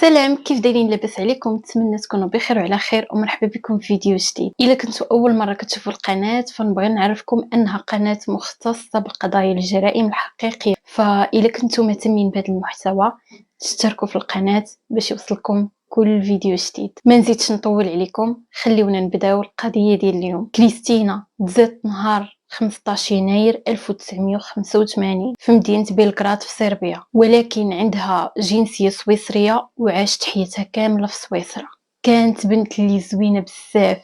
سلام، كيف دايرين؟ لاباس عليكم؟ نتمنى تكونوا بخير وعلى خير ومرحبا بكم في فيديو جديد. الا كنتوا اول مره كتشوفوا القناه فنبغي نعرفكم انها قناه مختصه بقضايا الجرائم الحقيقيه، فاذا كنتوا مهتمين بهذا المحتوى تشتركوا في القناه باش يوصلكم كل فيديو جديد. ما نزيدش نطول عليكم، خليونا نبداو القضيه ديال اليوم. كريستينا تزادت نهار 15 يناير 1985 في مدينة بلغراد في صربيا، ولكن عندها جنسية سويسرية وعاشت حياتها كاملة في سويسرا. كانت بنت اللي زوينة بزاف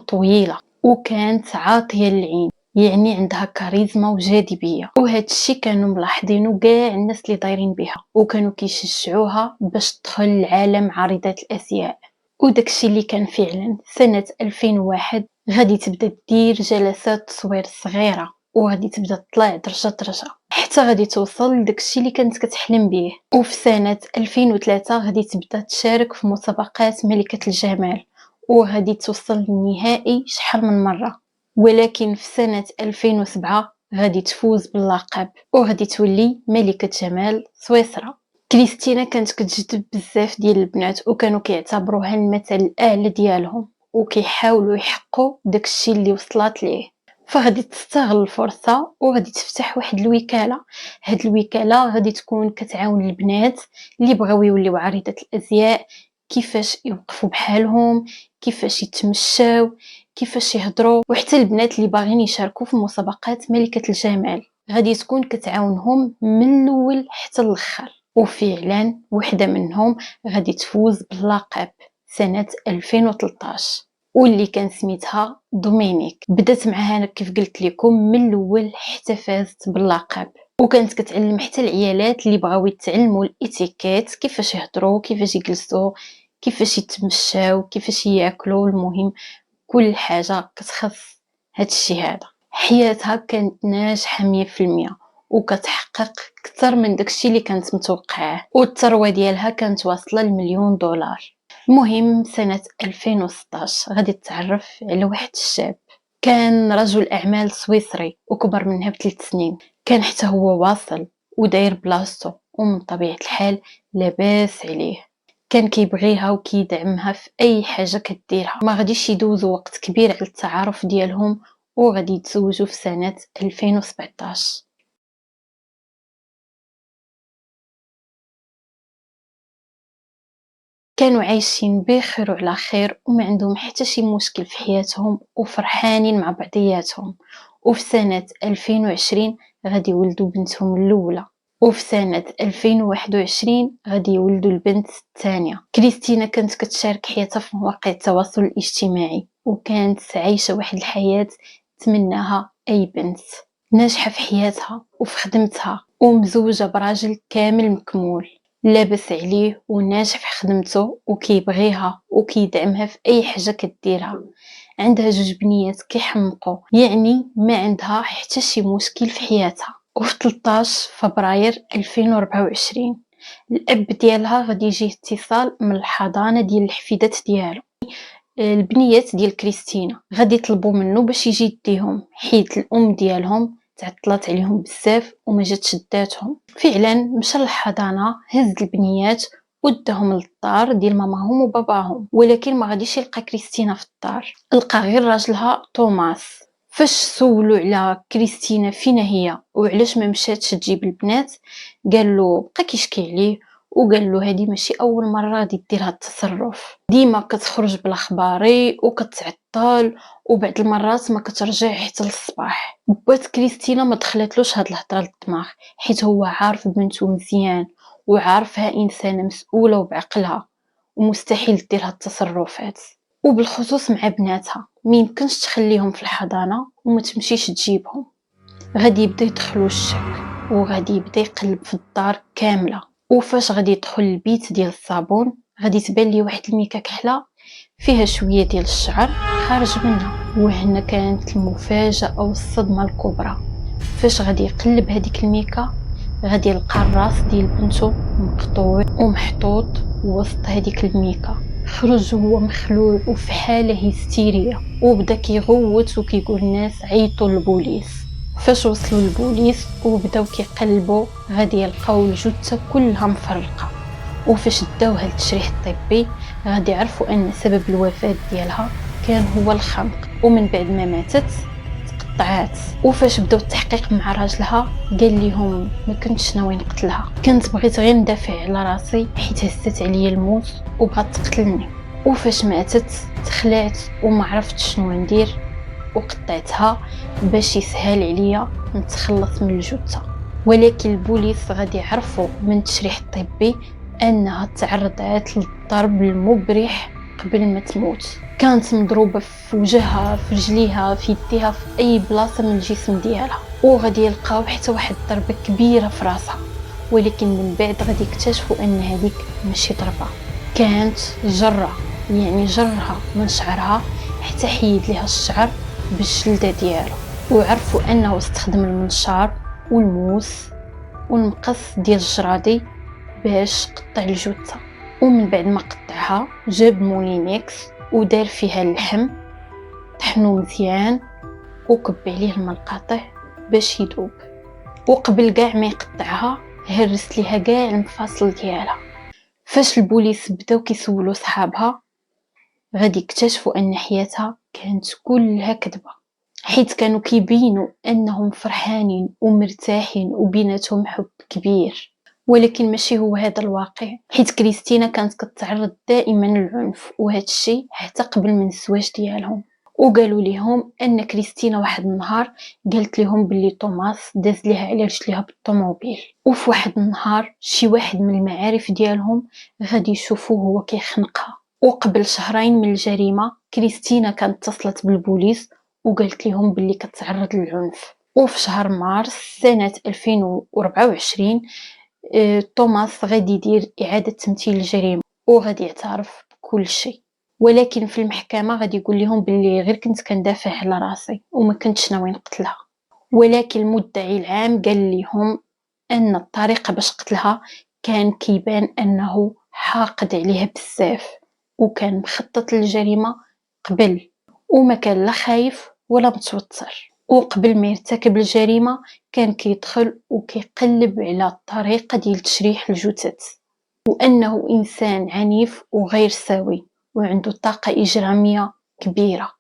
طويلة وكانت عاطية للعين، يعني عندها كاريزما وجاذبية، وهذا الشيء كانوا ملاحظينه كاع الناس اللي دايرين بها وكانوا كيشجعوها باش تدخل لعالم عارضات الازياء. وداكشي اللي كان فعلا. سنة 2001 غادي تبدا دير جلسات تصوير صغيرة وغادي تبدا تطلع درجة درجة حتى غادي توصل لداكشي اللي كانت كتحلم به. وفي سنة 2003 غادي تبدا تشارك في مسابقات ملكة الجمال وغادي توصل للنهائي شحال من مرة، ولكن في سنة 2007 غادي تفوز باللقب وغادي تولي ملكة جمال سويسرا. كريستينا كانت كتجذب بزاف ديال البنات وكانوا كيعتبروها المثل الاعلى ديالهم وكيحاولوا يحققوا داكشي اللي وصلت ليه. فغادي تستغل الفرصه وغادي تفتح واحد الوكاله. هاد الوكاله غادي تكون كتعاون البنات اللي بغاو يوليو عارضات الازياء كيفاش يوقفوا بحالهم، كيفاش يتمشاو، كيفاش يهضروا، وحتى البنات اللي باغيين يشاركوا في مسابقات ملكة الجمال غادي تكون كتعاونهم من الاول حتى الاخر. وفعلا وحده منهم غادي تفوز باللقب سنة 2013 واللي كان سميتها دومينيك. بدات معها كيف قلت لكم من الاول حتى فازت باللقب، وكانت كتعلم حتى العيالات اللي بغاو يتعلموا الاتيكيت، كيفاش يهضروا، كيفاش يجلسوا، كيفاش يتمشاو، كيفاش ياكلوا، المهم كل حاجه كتخص هاد الشيء هذا. حياتها كانت ناجحه 100% وكتحقق اكثر من داكشي اللي كانت متوقعه، والثروه ديالها كانت واصله لمليون دولار. المهم سنه 2016 غادي تتعرف على واحد الشاب، كان رجل اعمال سويسري وكبر منها ب3 سنين. كان حتى هو واصل وداير بلاصتو ومن طبيعه الحال لاباس عليه. كان كيبغيها وكيدعمها في اي حاجه كديرها. ما غاديش يدوزوا وقت كبير على التعارف ديالهم وغادي يتزوجوا في سنه 2017. كانوا عايشين بخير وعلى خير وما عندهم حتى شي مشكل في حياتهم وفرحانين مع بعضياتهم. وفي سنة 2020 غادي يولدوا بنتهم الأولى، وفي سنة 2021 غادي يولدوا البنت الثانية. كريستينا كانت كتشارك حياتها في مواقع التواصل الاجتماعي وكانت عايشة واحد الحياة تمناها أي بنت، ناجحة في حياتها وفي خدمتها ومزوجة براجل كامل مكمول لاباس عليه وناجح في خدمته وكيبغيها وكيدعمها في اي حاجه كديرها. عندها 2 بنيات كيحمقوا، يعني ما عندها حتى شي مشكل في حياتها. وفي 13 فبراير 2024 الاب ديالها غادي يجيه اتصال من الحضانه ديال الحفيدات ديالو. البنيات ديال كريستينا غادي يطلبوا منه باش يجي يديهم حيت الام ديالهم تعطلات عليهم بزاف وما جاتش داتهم. فعلا مشى للحضانه، هز البنيات وداهم للدار ديال ماماهم وباباهم، ولكن ما غاديش يلقى كريستينا في الدار، لقى غير راجلها توماس. فاش سولوا على كريستينا فين هي وعلاش ما مشاتش تجيب البنات قال له بقى كيشكي عليه وقال له هذه ماشي اول مره غادي دير هذا التصرف، ديما كتخرج بالاخباري وكتعطل وبعض المرات ما كترجع حتى للصباح. بات كريستينا ما دخلتلوش هاد الهضره للدماغ حيت هو عارف بنته مزيان وعارفها انسانه مسؤوله وبعقلها ومستحيل دير هاد التصرفات. وبالخصوص مع بناتها ما يمكنش تخليهم في الحضانه وما تمشيش تجيبهم. غادي يبدا يدخلوا الشك وغادي يبدا يقلب في الدار كامله. وفاش غادي يدخل البيت ديال الصابون غادي تبان ليه واحد الميكا كحله فيها شويه ديال الشعر خارج منها. وهنا كانت المفاجاه والصدمه الكبرى. فاش غادي يقلب هذيك الميكا غادي يلقى الراس ديال بنته مقطوع ومحطوط وسط هذيك الميكا. خرج هو مخلوع وفي حاله هستيريه وبدا كيغوت وكيقول الناس عيطوا للبوليس. فاش وصلوا للبوليس وبداو كيقلبوا غادي يلقاو الجثه كلها مفرقه وفاش داوها للتشريح الطبي غادي يعرفوا ان سبب الوفاه ديالها كان هو الخنق. ومن بعد ما ماتت تقطعات. وفاش بداو التحقيق مع راجلها قال لهم ما كنتش ناوي نقتلها، كنت بغيت غير ندافع على راسي حيت هزت عليا الموت وبغات تقتلني. وفاش ماتت تخلعت وما عرفتش شنو ندير وقطعتها باش يسهل عليا نتخلص من الجثه. ولكن البوليس غادي يعرفوا من التشريح الطبي انها تعرضت للضرب المبرح قبل ما تموت. كانت مضروبه في وجهها، في رجليها، في يديها، في اي بلاصه من الجسم ديالها. وغادي يلقاو حتى واحد الضربه كبيره في راسها، ولكن من بعد غادي يكتشفوا ان هذيك ماشي ضربه، كانت جره. يعني جرها من شعرها حتى حيد ليها الشعر بالجلده ديالو. وعرفوا انه استخدم المنشار والموس والمقص ديال الجرادي باش قطع الجثه. ومن بعد ما قطعها جاب مولينيكس ودار فيها اللحم، طحنو مزيان وكب عليه الماء القاطع باش يذوب. وقبل كاع ما يقطعها هرس ليها كاع المفاصل ديالها. فاش البوليس بداو كيسولوا صحابها غادي يكتشفوا ان حياتها كانت كلها كذبه، حيت كانوا كيبينوا انهم فرحانين ومرتاحين وبيناتهم حب كبير. ولكن ماشي هو هذا الواقع، حيت كريستينا كانت كتعرض دائما للعنف، وهذا الشيء حتى قبل من الزواج ديالهم. وقالوا لهم ان كريستينا واحد النهار قالت لهم باللي توماس داز ليها على رجليها بالطوموبيل. وفي واحد النهار شي واحد من المعارف ديالهم غادي يشوفوه هو كيخنقها. وقبل شهرين من الجريمه كريستينا كانت اتصلت بالبوليس وقالت لهم باللي كتعرض للعنف. وفي شهر مارس سنه 2024 توماس غادي يدير اعاده تمثيل الجريمه وغادي يعترف بكل شيء. ولكن في المحكمه غادي يقول لهم باللي غير كنت كندافع على راسي وما كنتش ناوي نقتلها. ولكن المدعي العام قال لهم ان الطريقه باش قتلها كان كيبان انه حاقد عليها بزاف وكان مخطط للجريمه قبل، وما كان لا خايف ولا متوتر. وقبل ما يرتكب الجريمه كان كيدخل وكيقلب على الطريقه ديال تشريح الجثث، وانه انسان عنيف وغير سوي وعنده طاقه اجراميه كبيره.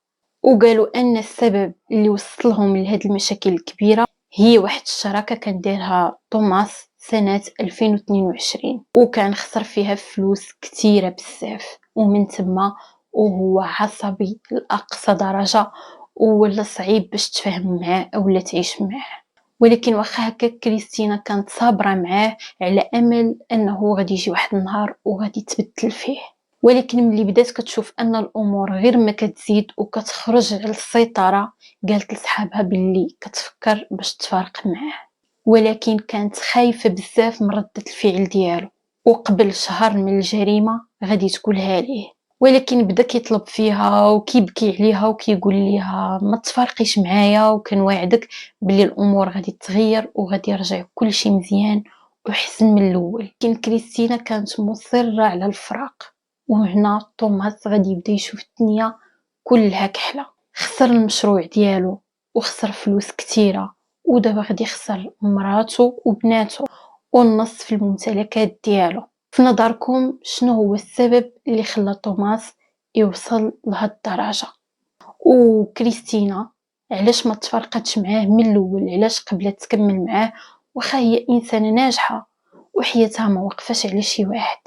وقالوا ان السبب اللي وصلهم لهاد المشاكل الكبيره هي واحد الشراكه كان دايرها توماس سنه 2022 وكان خسر فيها فلوس كتيره بزاف، ومن تما وهو عصبي لاقصى درجه ولا صعيب باش تفهم معاه اولا تعيش معاه. ولكن واخا هكا كريستينا كانت صابره معاه على امل انه غادي يجي واحد النهار وغادي تبدل فيه. ولكن ملي بدات كتشوف ان الامور غير ما كتزيد وكتخرج على السيطره قالت لصحابها باللي كتفكر باش تفارق معاه. ولكن كانت خايفه بزاف من رده الفعل ديالو، وقبل شهر من الجريمه غادي تقولها ليه. ولكن بدا كيطلب فيها وكيبكي عليها وكيقول ليها ما تفارقيش معايا وكنوعدك باللي الامور غادي تغير وغادي يرجع كل شيء مزيان وحسن من الاول. لكن كريستينا كانت مصره على الفراق، وهنا توماس غادي يبدا يشوف الدنيا كلها كحله. خسر المشروع ديالو وخسر فلوس كتيره، ودابا غادي يخسر مراته وبناته والنص في الممتلكات ديالو. في نظركم شنو هو السبب اللي خلى توماس يوصل لهاد الدرجه؟ وكريستينا علاش ما تفرقتش معاه من الاول؟ علاش قبلت تكمل معاه واخا هي انسانه ناجحه وحياتها ما وقفاش على شي واحد؟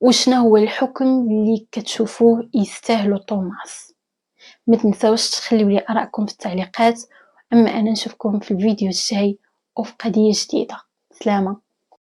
وشنو هو الحكم اللي كتشوفوه يستاهلو توماس؟ ما تنساوش تخليو لي ارائكم في التعليقات. اما انا نشوفكم في الفيديو الجاي وفي قضيه جديده. سلامه.